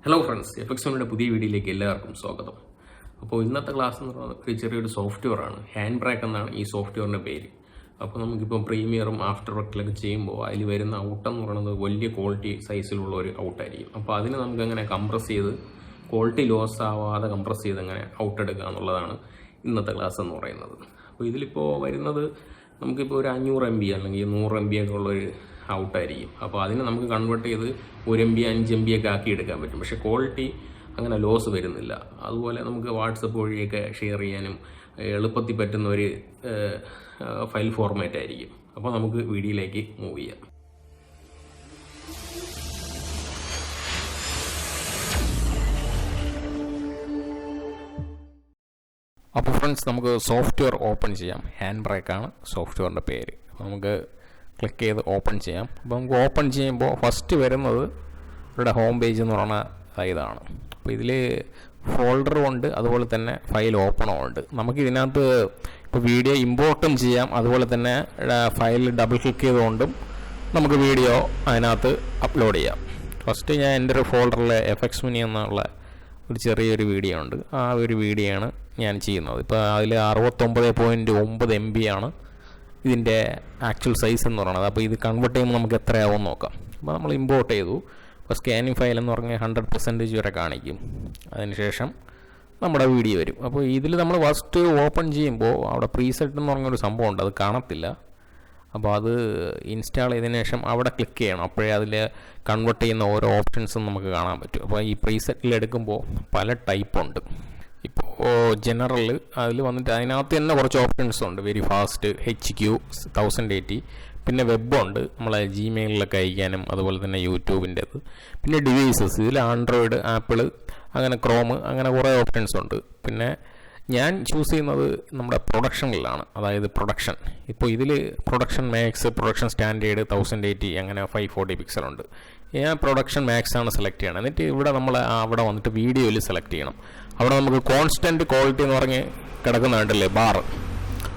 Hello friends, എഫക്ട്സിൻ്റെ പുതിയ വീഡിയോയിലേക്ക് എല്ലാവർക്കും സ്വാഗതം. അപ്പോൾ ഇന്നത്തെ ക്ലാസ് എന്ന് പറയുന്നത് ഒരു ചെറിയൊരു സോഫ്റ്റ്വെയറാണ്. ഹാൻഡ് ബ്രേക്ക് എന്നാണ് ഈ സോഫ്റ്റ്വെയറിൻ്റെ പേര്. അപ്പോൾ നമുക്കിപ്പോൾ പ്രീമിയറും ആഫ്റ്റർ എഫക്റ്റിലൊക്കെ ചെയ്യുമ്പോൾ അതിൽ വരുന്ന ഔട്ടെന്ന് പറയുന്നത് വലിയ ക്വാളിറ്റി സൈസിലുള്ള ഒരു ഔട്ടായിരിക്കും. അപ്പോൾ അതിന് നമുക്കങ്ങനെ കംപ്രസ് ചെയ്ത് ക്വാളിറ്റി ലോസ് ആവാതെ കംപ്രസ് ചെയ്ത് അങ്ങനെ ഔട്ട് എടുക്കുക എന്നുള്ളതാണ് ഇന്നത്തെ ക്ലാസ് എന്ന് പറയുന്നത്. അപ്പോൾ ഇതിലിപ്പോൾ വരുന്നത് നമുക്കിപ്പോൾ ഒരു 500 MB അല്ലെങ്കിൽ 100 MB ഒക്കെ ഉള്ളൊരു ഔട്ടായിരിക്കും. അപ്പോൾ അതിനെ നമുക്ക് കൺവേർട്ട് ചെയ്ത് 1 MB 5 MB ഒക്കെ ആക്കി എടുക്കാൻ പറ്റും. പക്ഷേ ക്വാളിറ്റി അങ്ങനെ ലോസ് വരുന്നില്ല. അതുപോലെ നമുക്ക് വാട്സപ്പ് വഴിയൊക്കെ ഷെയർ ചെയ്യാനും എളുപ്പത്തിൽ പറ്റുന്ന ഒരു ഫയൽ ഫോർമാറ്റ് ആയിരിക്കും. അപ്പോൾ നമുക്ക് വീഡിയോയിലേക്ക് മൂവ് ചെയ്യാം. അപ്പോൾ ഫ്രണ്ട്സ്, നമുക്ക് സോഫ്റ്റ്വെയർ ഓപ്പൺ ചെയ്യാം. ഹാൻഡ് ബ്രേക്കാണ് സോഫ്റ്റ്വെയറിൻ്റെ പേര്. നമുക്ക് ക്ലിക്ക് ചെയ്ത് ഓപ്പൺ ചെയ്യാം. അപ്പോൾ നമുക്ക് ഓപ്പൺ ചെയ്യുമ്പോൾ ഫസ്റ്റ് വരുന്നത് ഇവിടെ ഹോം പേജ് എന്ന് പറഞ്ഞ ഇതാണ്. അപ്പോൾ ഇതിൽ ഫോൾഡറും ഉണ്ട്, അതുപോലെ തന്നെ ഫയൽ ഓപ്പണും ഉണ്ട്. നമുക്ക് ഇതിനകത്ത് ഇപ്പോൾ വീഡിയോ ഇമ്പോർട്ടും ചെയ്യാം, അതുപോലെ തന്നെ ഫയൽ ഡബിൾ ക്ലിക്ക് ചെയ്തുകൊണ്ടും നമുക്ക് വീഡിയോ അതിനകത്ത് അപ്ലോഡ് ചെയ്യാം. ഫസ്റ്റ് ഞാൻ എൻ്റെ ഒരു ഫോൾഡറിൽ എഫക്ട്സ് മിനി എന്നുള്ള ഒരു ചെറിയൊരു വീഡിയോ ഉണ്ട്. ആ ഒരു വീഡിയോ ആണ് ഞാൻ ചെയ്യുന്നത്. ഇപ്പോൾ അതിൽ 69.9 MB ആണ് ഇതിൻ്റെ ആക്ച്വൽ സൈസ് എന്ന് പറയുന്നത്. അപ്പോൾ ഇത് കൺവേർട്ട് ചെയ്യുമ്പോൾ നമുക്ക് എത്രയാവും നോക്കാം. അപ്പോൾ നമ്മൾ ഇമ്പോർട്ട് ചെയ്തു. അപ്പോൾ സ്കാനിങ് ഫയൽ എന്ന് പറഞ്ഞാൽ 100% വരെ കാണിക്കും. അതിനുശേഷം നമ്മുടെ വീഡിയോ വരും. അപ്പോൾ ഇതിൽ നമ്മൾ ഫസ്റ്റ് ഓപ്പൺ ചെയ്യുമ്പോൾ അവിടെ പ്രീസെറ്റ് എന്ന് പറഞ്ഞൊരു സംഭവം ഉണ്ട്, അത് കാണത്തില്ല. അപ്പോൾ അത് ഇൻസ്റ്റാൾ ചെയ്തതിന് ശേഷം അവിടെ ക്ലിക്ക് ചെയ്യണം. അപ്പോഴേ അതിൽ കൺവേർട്ട് ചെയ്യുന്ന ഓരോ ഓപ്ഷൻസും നമുക്ക് കാണാൻ പറ്റും. അപ്പോൾ ഈ പ്രീസെറ്റിൽ എടുക്കുമ്പോൾ പല ടൈപ്പ് ഉണ്ട്. ഇപ്പോൾ ജനറൽ അതിൽ വന്നിട്ട് അതിനകത്ത് തന്നെ കുറച്ച് ഓപ്ഷൻസ് ഉണ്ട്. വെരി ഫാസ്റ്റ്, HQ 1080, പിന്നെ വെബുണ്ട്, നമ്മളെ ജിമെയിലൊക്കെ അയക്കാനും, അതുപോലെ തന്നെ യൂട്യൂബിൻ്റെത്. പിന്നെ ഡിവൈസസ്, ഇതിൽ ആൻഡ്രോയിഡ്, ആപ്പിൾ, അങ്ങനെ ക്രോം, അങ്ങനെ കുറേ ഓപ്ഷൻസ് ഉണ്ട്. പിന്നെ ഞാൻ ചൂസ് ചെയ്യുന്നത് നമ്മുടെ പ്രൊഡക്ഷനിലാണ്, അതായത് പ്രൊഡക്ഷൻ. ഇപ്പോൾ ഇതിൽ പ്രൊഡക്ഷൻ മാക്സ്, പ്രൊഡക്ഷൻ സ്റ്റാൻഡേർഡ്, 1080, അങ്ങനെ 540 പിക്സലുണ്ട്. ഞാൻ പ്രൊഡക്ഷൻ മാക്സ് ആണ് സെലക്ട് ചെയ്യണം. എന്നിട്ട് ഇവിടെ നമ്മൾ അവിടെ വന്നിട്ട് വീഡിയോയിൽ സെലക്ട് ചെയ്യണം. അവിടെ നമുക്ക് കോൺസ്റ്റൻറ്റ് ക്വാളിറ്റി എന്ന് പറഞ്ഞ് കിടക്കുന്നുണ്ടല്ലേ ബാർ.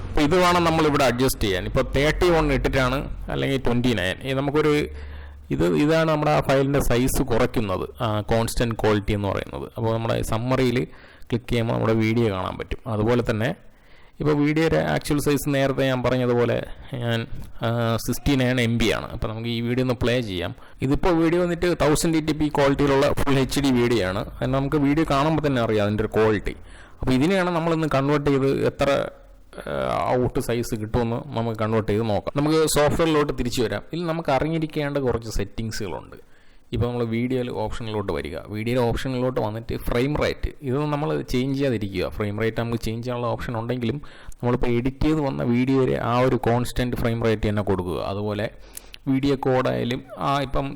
അപ്പോൾ ഇത് വേണം നമ്മളിവിടെ അഡ്ജസ്റ്റ് ചെയ്യാൻ. ഇപ്പോൾ 31 ഇട്ടിട്ടാണ്, അല്ലെങ്കിൽ 29. നമുക്കൊരു ഇതാണ് നമ്മുടെ ആ ഫയലിൻ്റെ സൈസ് കുറയ്ക്കുന്നത്, കോൺസ്റ്റൻറ്റ് ക്വാളിറ്റി എന്ന് പറയുന്നത്. അപ്പോൾ നമ്മുടെ സമ്മറിയിൽ ക്ലിക്ക് ചെയ്യുമ്പോൾ നമ്മുടെ വീഡിയോ കാണാൻ പറ്റും. അതുപോലെ തന്നെ ഇപ്പോൾ വീഡിയോയുടെ ആക്ച്വൽ സൈസ് നേരത്തെ ഞാൻ പറഞ്ഞതുപോലെ ഞാൻ 69 MB ആണ്. അപ്പോൾ നമുക്ക് ഈ വീഡിയോ ഒന്ന് പ്ലേ ചെയ്യാം. ഇതിപ്പോൾ വീഡിയോ വന്നിട്ട് 1080p ക്വാളിറ്റിയിലുള്ള ഫുൾ HD വീഡിയോ ആണ്. അതിന് നമുക്ക് വീഡിയോ കാണുമ്പോൾ തന്നെ അറിയാം അതിൻ്റെ ഒരു ക്വാളിറ്റി. അപ്പോൾ ഇതിനെയാണ് നമ്മളിന്ന് കൺവേർട്ട് ചെയ്ത് എത്ര ഔട്ട് സൈസ് കിട്ടുമെന്ന് നമുക്ക് കൺവേർട്ട് ചെയ്ത് നോക്കാം. നമുക്ക് സോഫ്റ്റ്വെയറിലോട്ട് തിരിച്ചു വരാം. ഇതിൽ നമുക്ക് അറിഞ്ഞിരിക്കേണ്ട കുറച്ച് സെറ്റിങ്സുകളുണ്ട്. ഇപ്പോൾ നമ്മൾ വീഡിയോയിൽ ഓപ്ഷനിലോട്ട് വരിക. വീഡിയോയിലെ ഓപ്ഷനിലോട്ട് വന്നിട്ട് ഫ്രെയിം റേറ്റ്, ഇതൊന്നും നമ്മൾ ചേഞ്ച് ചെയ്യാതിരിക്കുക. ഫ്രെയിം റേറ്റ് നമുക്ക് ചേഞ്ച് ചെയ്യാനുള്ള ഓപ്ഷൻ ഉണ്ടെങ്കിലും നമ്മളിപ്പോൾ എഡിറ്റ് ചെയ്ത് വന്ന വീഡിയോയിൽ ആ ഒരു കോൺസ്റ്റൻറ്റ് ഫ്രെയിം റേറ്റ് തന്നെ കൊടുക്കുക. അതുപോലെ വീഡിയോ കോഡായാലും ഇപ്പം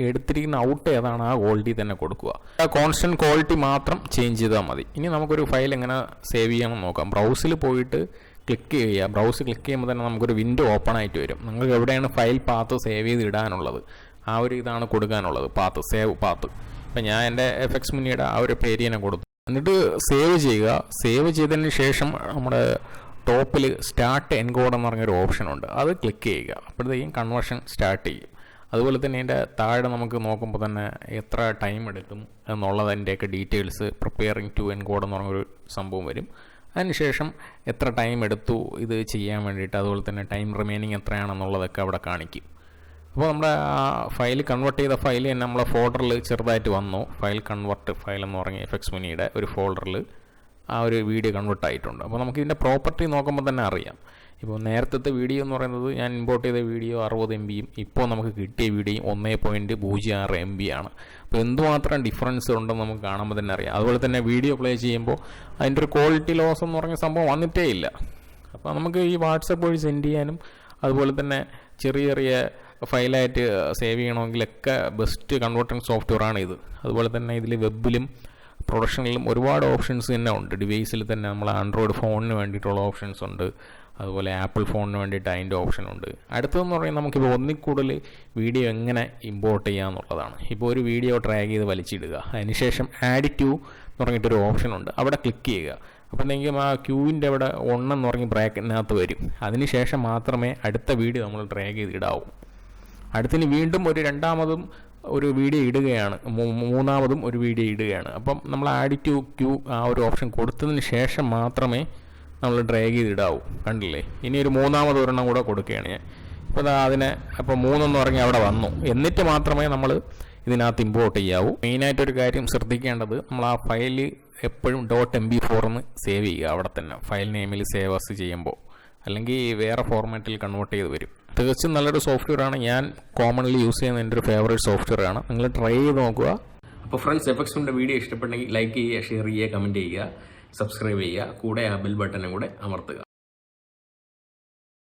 എടുത്തിരിക്കുന്ന ഔട്ട് ഏതാണ് ആ ക്വാളിറ്റി തന്നെ കൊടുക്കുക. ആ കോൺസ്റ്റൻറ്റ് ക്വാളിറ്റി മാത്രം ചേഞ്ച് ചെയ്താൽ മതി. ഇനി നമുക്കൊരു ഫയൽ എങ്ങനെ സേവ് ചെയ്യണമെന്ന് നോക്കാം. ബ്രൗസിൽ പോയിട്ട് ക്ലിക്ക് ചെയ്യുക. ബ്രൗസ് ക്ലിക്ക് ചെയ്യുമ്പോൾ തന്നെ നമുക്കൊരു വിൻഡോ ഓപ്പൺ ആയിട്ട് വരും. നിങ്ങൾക്ക് എവിടെയാണ് ഫയൽ പാത്ത് സേവ് ചെയ്ത് ഇടാനുള്ളത് ആ ഒരു ഇതാണ് കൊടുക്കാനുള്ളത്, പാത്ത്, സേവ് പാത്ത്. ഇപ്പം ഞാൻ എൻ്റെ എഫക്ട്സ് മിനിയുടെ ആ ഒരു പേര് തന്നെ കൊടുത്തു. എന്നിട്ട് സേവ് ചെയ്യുക. സേവ് ചെയ്തതിന് ശേഷം നമ്മുടെ ടോപ്പിൽ സ്റ്റാർട്ട് എൻകോഡ് എന്ന് പറഞ്ഞൊരു ഓപ്ഷൻ ഉണ്ട്, അത് ക്ലിക്ക് ചെയ്യുക. അപ്പോഴത്തേക്കും കൺവേർഷൻ സ്റ്റാർട്ട് ചെയ്യും. അതുപോലെ തന്നെ ഇതിൻ്റെ താഴെ നമുക്ക് നോക്കുമ്പോൾ തന്നെ എത്ര ടൈം എടുക്കും എന്നുള്ളതിൻ്റെയൊക്കെ ഡീറ്റെയിൽസ്, പ്രിപ്പയറിംഗ് ടു എൻകോഡ് എന്ന് പറഞ്ഞൊരു സംഭവം വരും. അതിനുശേഷം എത്ര ടൈം എടുത്തു ഇത് ചെയ്യാൻ വേണ്ടിയിട്ട്, അതുപോലെ തന്നെ ടൈം റിമൈനിങ് എത്രയാണെന്നുള്ളതൊക്കെ അവിടെ കാണിക്കും. അപ്പോൾ നമ്മുടെ ആ ഫയൽ കൺവേർട്ട് ചെയ്ത ഫയൽ തന്നെ നമ്മളെ ഫോൾഡറിൽ ചെറുതായിട്ട് വന്നു. ഫയൽ കൺവേർട്ട് ഫയൽ എന്ന് പറഞ്ഞ എഫക്ട്സ് മിനിയുടെ ഒരു ഫോൾഡറിൽ ആ ഒരു വീഡിയോ കൺവേർട്ട് ആയിട്ടുണ്ട്. അപ്പോൾ നമുക്ക് ഇതിൻ്റെ പ്രോപ്പർട്ടി നോക്കുമ്പോൾ തന്നെ അറിയാം. ഇപ്പോൾ നേരത്തെ വീഡിയോ എന്ന് പറയുന്നത് ഞാൻ ഇമ്പോർട്ട് ചെയ്ത വീഡിയോ 60 MB യും ഇപ്പോൾ നമുക്ക് കിട്ടിയ വീഡിയോ 1.06 MB ആണ്. അപ്പോൾ എന്തുമാത്രം ഡിഫറൻസ് ഉണ്ടെന്ന് നമുക്ക് കാണുമ്പോൾ തന്നെ അറിയാം. അതുപോലെ തന്നെ വീഡിയോ പ്ലേ ചെയ്യുമ്പോൾ അതിൻ്റെ ഒരു ക്വാളിറ്റി ലോസ് എന്ന് പറഞ്ഞ സംഭവം വന്നിട്ടേ ഇല്ല. അപ്പോൾ നമുക്ക് ഈ വാട്സപ്പ് വഴി സെൻഡ് ചെയ്യാനും, അതുപോലെ തന്നെ ചെറിയ ചെറിയ ഫയലായിട്ട് സേവ് ചെയ്യണമെങ്കിലൊക്കെ ബെസ്റ്റ് കൺവേർട്ടിംഗ് സോഫ്റ്റ്വെയർ ആണ് ഇത്. അതുപോലെ തന്നെ ഇതിൽ വെബിലും പ്രൊഡക്ഷനിലും ഒരുപാട് ഓപ്ഷൻസ് തന്നെ ഉണ്ട്. ഡിവൈസിൽ തന്നെ നമ്മൾ ആൻഡ്രോയിഡ് ഫോണിന് വേണ്ടിയിട്ടുള്ള ഓപ്ഷൻസ് ഉണ്ട്, അതുപോലെ ആപ്പിൾ ഫോണിന് വേണ്ടിയിട്ട് അതിൻ്റെ ഓപ്ഷൻ ഉണ്ട്. അടുത്തതെന്ന് പറയുന്നത് നമുക്കിപ്പോൾ ഒന്നിൽ കൂടുതൽ വീഡിയോ എങ്ങനെ ഇമ്പോർട്ട് ചെയ്യാമെന്നുള്ളതാണ്. ഇപ്പോൾ ഒരു വീഡിയോ ഡ്രാഗ് ചെയ്ത് വലിച്ചിടുക. അതിനുശേഷം ആഡ് ടു എന്ന് പറഞ്ഞിട്ടൊരു ഓപ്ഷൻ ഉണ്ട്, അവിടെ ക്ലിക്ക് ചെയ്യുക. അപ്പോൾ എന്തെങ്കിലും ആ ക്യൂവിൻ്റെ അവിടെ 1 എന്ന് പറഞ്ഞ് ബ്രാക്കറ്റിനകത്ത് വരും. അതിനുശേഷം മാത്രമേ അടുത്ത വീഡിയോ നമ്മൾ ഡ്രാഗ് ചെയ്ത് ഇടാവൂ. അടുത്തിന് വീണ്ടും ഒരു രണ്ടാമതും ഒരു വീഡിയോ ഇടുകയാണ്, മൂന്നാമതും ഒരു വീഡിയോ ഇടുകയാണ്. അപ്പം നമ്മൾ ആഡ് ടു ക്യൂ ആ ഒരു ഓപ്ഷൻ കൊടുത്തതിന് ശേഷം മാത്രമേ നമ്മൾ ഡ്രാഗ് ചെയ്തിടാവൂ. കണ്ടില്ലേ? ഇനി ഒരു മൂന്നാമത് ഒരെണ്ണം കൂടെ കൊടുക്കുകയാണ് ഞാൻ. അപ്പോൾ അതിനെ അപ്പോൾ 3 പറഞ്ഞ് അവിടെ വന്നു. എന്നിട്ട് മാത്രമേ നമ്മൾ ഇതിനകത്ത് ഇമ്പോർട്ട് ചെയ്യാവൂ. മെയിനായിട്ടൊരു കാര്യം ശ്രദ്ധിക്കേണ്ടത്, നമ്മൾ ആ ഫയൽ എപ്പോഴും .mp4 എന്ന് സേവ് ചെയ്യുക അവിടെ തന്നെ, ഫയൽ നെയിമിൽ സേവ് ആസ് ചെയ്യുമ്പോൾ. അല്ലെങ്കിൽ വേറെ ഫോർമാറ്റിൽ കൺവേർട്ട് ചെയ്ത് വരും. തീർച്ചയായും നല്ലൊരു സോഫ്റ്റ്വെയർ ആണ്. ഞാൻ കോമൺലി യൂസ് ചെയ്യുന്ന എൻ്റെ ഒരു ഫേവറേറ്റ് സോഫ്റ്റ്വെയർ ആണ്. നിങ്ങൾ ട്രൈ ചെയ്ത് നോക്കുക. അപ്പോൾ ഫ്രണ്ട്സ്, എഫക്ട്സിൻ്റെ വീഡിയോ ഇഷ്ടപ്പെട്ടെങ്കിൽ ലൈക്ക് ചെയ്യുക, ഷെയർ ചെയ്യുക, കമൻറ്റ് ചെയ്യുക, സബ്സ്ക്രൈബ് ചെയ്യുക, കൂടെ ആ ബെൽ ബട്ടനും കൂടെ അമർത്തുക.